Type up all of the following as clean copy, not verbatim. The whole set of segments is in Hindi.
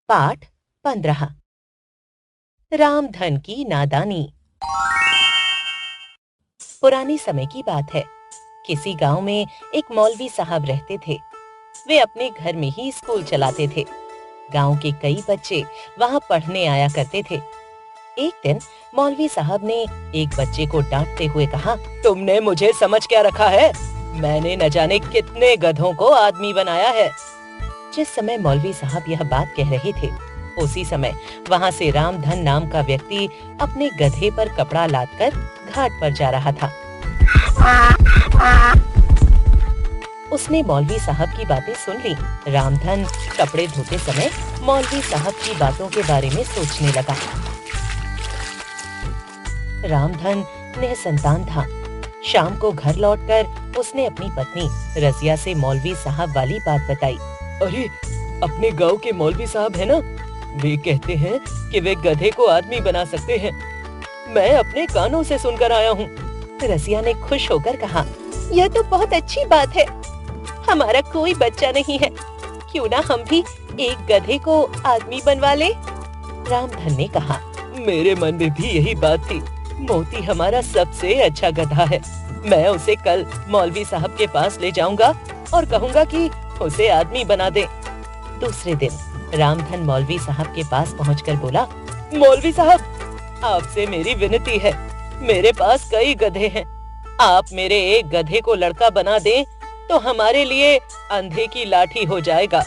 पाठ 15। रामधन की नादानी। पुराने समय की बात है। किसी गांव में एक मौलवी साहब रहते थे। वे अपने घर में ही स्कूल चलाते थे। गांव के कई बच्चे वहां पढ़ने आया करते थे। एक दिन मौलवी साहब ने एक बच्चे को डांटते हुए कहा, तुमने मुझे समझ क्या रखा है? मैंने न जाने कितने गधों को आदमी बनाया है। जिस समय मौलवी साहब यह बात कह रहे थे, उसी समय वहां से रामधन नाम का व्यक्ति अपने गधे पर कपड़ा लादकर घाट पर जा रहा था। उसने मौलवी साहब की बातें सुन ली। रामधन कपड़े धोते समय मौलवी साहब की बातों के बारे में सोचने लगा। रामधन निसंतान था। शाम को घर लौटकर उसने अपनी पत्नी रजिया से मौलवी साहब वाली बात बताई। अरे, अपने गांव के मौलवी साहब है ना, वे कहते हैं कि वे गधे को आदमी बना सकते हैं। मैं अपने कानों से सुनकर आया हूँ। रजिया ने खुश होकर कहा, यह तो बहुत अच्छी बात है। हमारा कोई बच्चा नहीं है, क्यों ना हम भी एक गधे को आदमी बनवा ले? रामधन ने कहा, मेरे मन में भी यही बात थी। मोती हमारा सबसे अच्छा गधा है। मैं उसे कल मौलवी साहब के पास ले जाऊंगा और कहूंगा कि उसे आदमी बना दे। दूसरे दिन रामधन मौलवी साहब के पास पहुंचकर बोला, मौलवी साहब, आपसे मेरी विनती है। मेरे पास कई गधे हैं। आप मेरे एक गधे को लड़का बना दें तो हमारे लिए अंधे की लाठी हो जाएगा।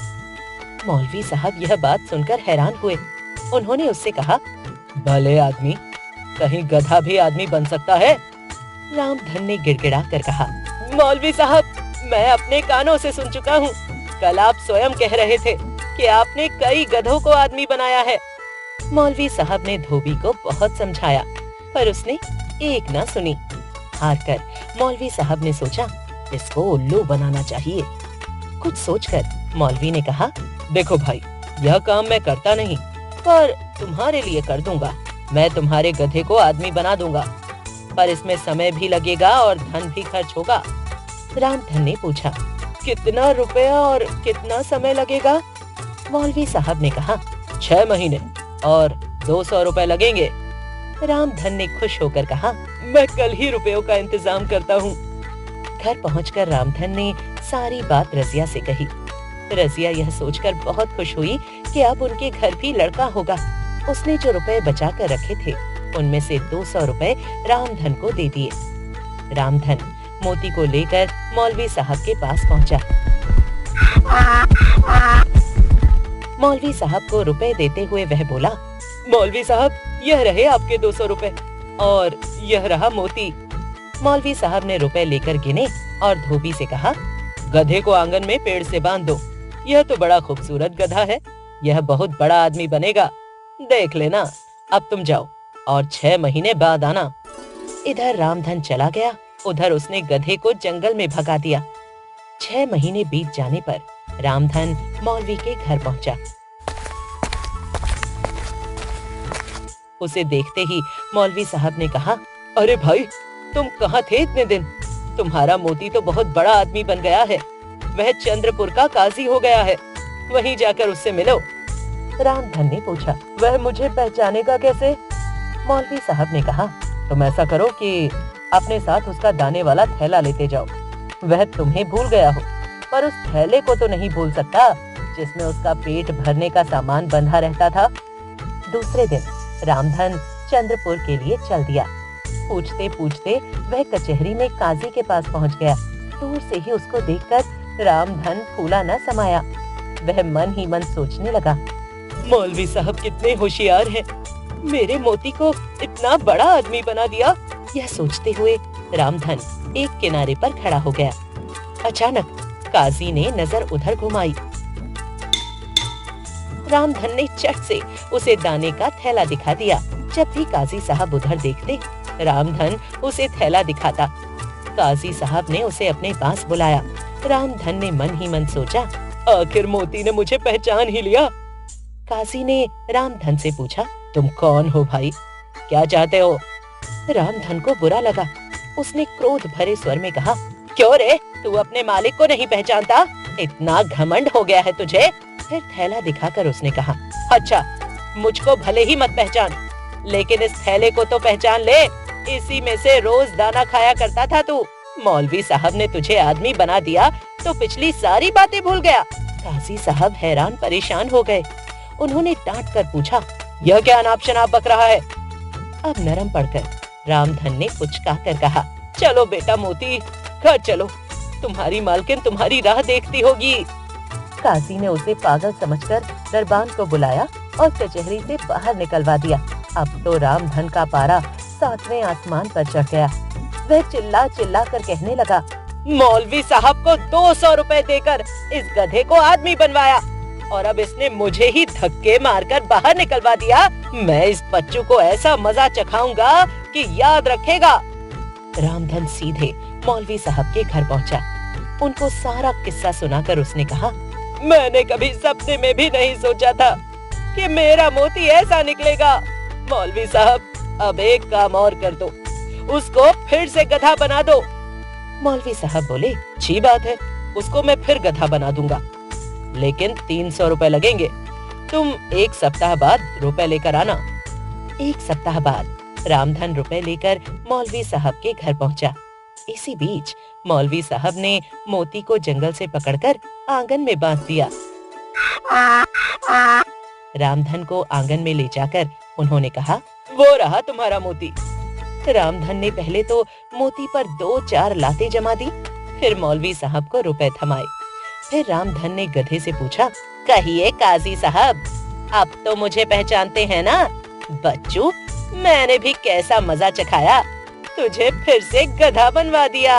मौलवी साहब यह बात सुनकर हैरान हुए। उन्होंने उससे कहा, भले आदमी, कहीं गधा भी आदमी बन सकता है? रामधन ने गिड़गिड़ा कर कहा, मौलवी साहब, मैं अपने कानों से सुन चुका हूँ। कल आप स्वयं कह रहे थे कि आपने कई गधों को आदमी बनाया है। मौलवी साहब ने धोबी को बहुत समझाया, पर उसने एक ना सुनी। हार कर मौलवी साहब ने सोचा, इसको उल्लू बनाना चाहिए। कुछ सोचकर मौलवी ने कहा, देखो भाई, यह काम मैं करता नहीं, पर तुम्हारे लिए कर दूंगा। मैं तुम्हारे गधे को आदमी बना दूंगा, पर इसमें समय भी लगेगा और धन भी खर्च होगा। रामधन ने पूछा, कितना रुपया और कितना समय लगेगा? मौलवी साहब ने कहा, 6 महीने और 200 रुपए लगेंगे। रामधन ने खुश होकर कहा, मैं कल ही रुपयों का इंतजाम करता हूँ। घर पहुंचकर रामधन ने सारी बात रजिया से कही। रजिया यह सोचकर बहुत खुश हुई कि अब उनके घर भी लड़का होगा। उसने जो रुपए बचा कर रखे थे, उनमें से 200 रुपए रामधन को दे दिए। रामधन मोती को लेकर मौलवी साहब के पास पहुंचा। मौलवी साहब को रुपए देते हुए वह बोला, मौलवी साहब, यह रहे आपके 200 रुपए और यह रहा मोती। मौलवी साहब ने रुपए लेकर गिने और धोबी से कहा, गधे को आंगन में पेड़ से बांध दो। यह तो बड़ा खूबसूरत गधा है, यह बहुत बड़ा आदमी बनेगा। देख लेना, अब तुम जाओ और 6 महीने बाद आना। इधर रामधन चला गया, उधर उसने गधे को जंगल में भगा दिया। 6 महीने बीत जाने पर रामधन मौलवी के घर पहुंचा। उसे देखते ही मौलवी साहब ने कहा, अरे भाई, तुम कहाँ थे इतने दिन? तुम्हारा मोती तो बहुत बड़ा आदमी बन गया है। वह चंद्रपुर का काजी हो गया है, वहीं जाकर उससे मिलो। रामधन ने पूछा, वह मुझे पहचानेगा कैसे? मौलवी साहब ने कहा, तुम ऐसा करो कि अपने साथ उसका दाने वाला थैला लेते जाओ। वह तुम्हें भूल गया हो, पर उस थैले को तो नहीं भूल सकता जिसमें उसका पेट भरने का सामान बंधा रहता था। दूसरे दिन रामधन चंद्रपुर के लिए चल दिया। पूछते पूछते वह कचहरी में काजी के पास पहुंच गया। दूर से ही उसको देखकर रामधन फूला न समाया। वह मन ही मन सोचने लगा, मौलवी साहब कितने होशियार हैं, मेरे मोती को इतना बड़ा आदमी बना दिया। यह सोचते हुए रामधन एक किनारे पर खड़ा हो गया। अचानक काजी ने नजर उधर घुमाई। रामधन ने चट से उसे दाने का थैला दिखा दिया। जब भी काजी साहब उधर देखते, रामधन उसे थैला दिखाता। काजी साहब ने उसे अपने पास बुलाया। रामधन ने मन ही मन सोचा, आखिर मोती ने मुझे पहचान ही लिया। काजी ने रामधन से पूछा, तुम कौन हो भाई, क्या चाहते हो? रामधन को बुरा लगा। उसने क्रोध भरे स्वर में कहा, क्यों रे, तू अपने मालिक को नहीं पहचानता? इतना घमंड हो गया है तुझे? फिर थैला दिखाकर उसने कहा, अच्छा, मुझको भले ही मत पहचान, लेकिन इस थैले को तो पहचान ले। इसी में से रोज दाना खाया करता था तू। मौलवी साहब ने तुझे आदमी बना दिया तो पिछली सारी बातें भूल गया। काजी साहब हैरान परेशान हो गए। उन्होंने डांट कर पूछा, यह क्या अनाप शनाप बक रहा है? अब नरम पड़कर रामधन ने पुचका कर कहा, चलो बेटा मोती, घर चलो, तुम्हारी मालकिन तुम्हारी राह देखती होगी। काजी ने उसे पागल समझकर दरबान को बुलाया और कचहरी से बाहर निकलवा दिया। अब तो रामधन का पारा 7वें आसमान पर चढ़ गया। वह चिल्ला चिल्ला कर कहने लगा, मौलवी साहब को 200 रुपए देकर इस गधे को आदमी बनवाया और अब इसने मुझे ही धक्के मारकर बाहर निकलवा दिया। मैं इस बच्चू को ऐसा मजा चखाऊंगा कि याद रखेगा। रामधन सीधे मौलवी साहब के घर पहुंचा। उनको सारा किस्सा सुनाकर उसने कहा, मैंने कभी सपने में भी नहीं सोचा था कि मेरा मोती ऐसा निकलेगा। मौलवी साहब, अब एक काम और कर दो, उसको फिर से गधा बना दो। मौलवी साहब बोले, अच्छी बात है, उसको मैं फिर गधा बना दूंगा, लेकिन 300 रुपए लगेंगे। तुम 1 सप्ताह बाद रुपए लेकर आना। 1 सप्ताह बाद रामधन रुपए लेकर मौलवी साहब के घर पहुंचा। इसी बीच मौलवी साहब ने मोती को जंगल से पकड़कर आंगन में बांध दिया। रामधन को आंगन में ले जाकर उन्होंने कहा, वो रहा तुम्हारा मोती। रामधन ने पहले तो मोती पर 2-4 लातें जमा दी, फिर मौलवी साहब को रुपए थमाए। फिर रामधन ने गधे से पूछा, कहिए काजी साहब, अब तो मुझे पहचानते हैं ना? बच्चू, मैंने भी कैसा मजा चखाया, तुझे फिर से गधा बनवा दिया।